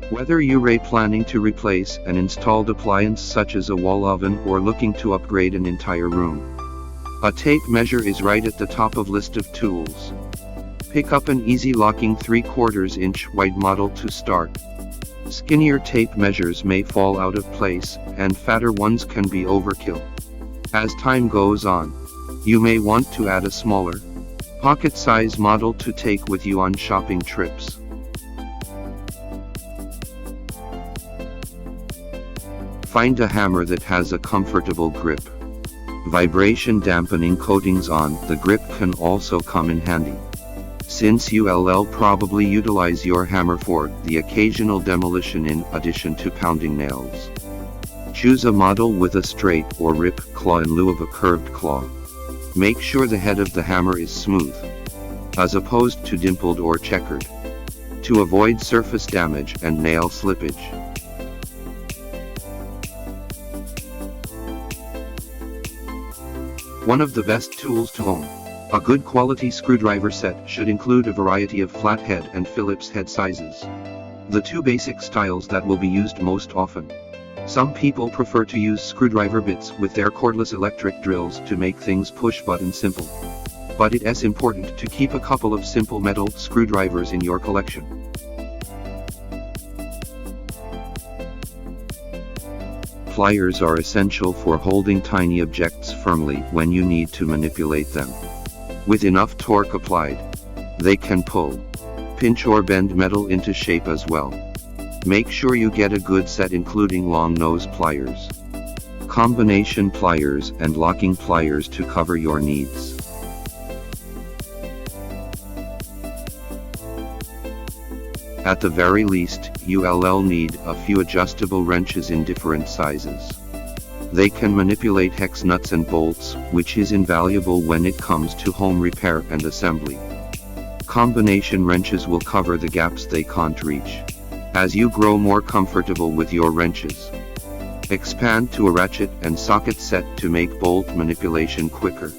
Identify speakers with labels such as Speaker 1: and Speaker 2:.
Speaker 1: Whether you're planning to replace an installed appliance such as a wall oven or looking to upgrade an entire room, a tape measure is right at the top of list of tools. Pick up an easy locking 3/4 inch wide model to start. Skinnier tape measures may fall out of place, and fatter ones can be overkill. As time goes on, you may want to add a smaller, pocket-size model to take with you on shopping trips. Find a hammer that has a comfortable grip. Vibration dampening coatings on the grip can also come in handy, since you'll probably utilize your hammer for the occasional demolition in addition to pounding nails. Choose a model with a straight or rip claw in lieu of a curved claw. Make sure the head of the hammer is smooth, as opposed to dimpled or checkered, to avoid surface damage and nail slippage. One of the best tools to own. A good quality screwdriver set should include a variety of flathead and Phillips head sizes, the two basic styles that will be used most often. Some people prefer to use screwdriver bits with their cordless electric drills to make things push-button simple. But it's important to keep a couple of simple metal screwdrivers in your collection. Pliers are essential for holding tiny objects firmly when you need to manipulate them. With enough torque applied, they can pull, pinch or bend metal into shape as well. Make sure you get a good set including long nose pliers, combination pliers and locking pliers to cover your needs. At the very least, you'll need a few adjustable wrenches in different sizes. They can manipulate hex nuts and bolts, which is invaluable when it comes to home repair and assembly. Combination wrenches will cover the gaps they can't reach. As you grow more comfortable with your wrenches, expand to a ratchet and socket set to make bolt manipulation quicker.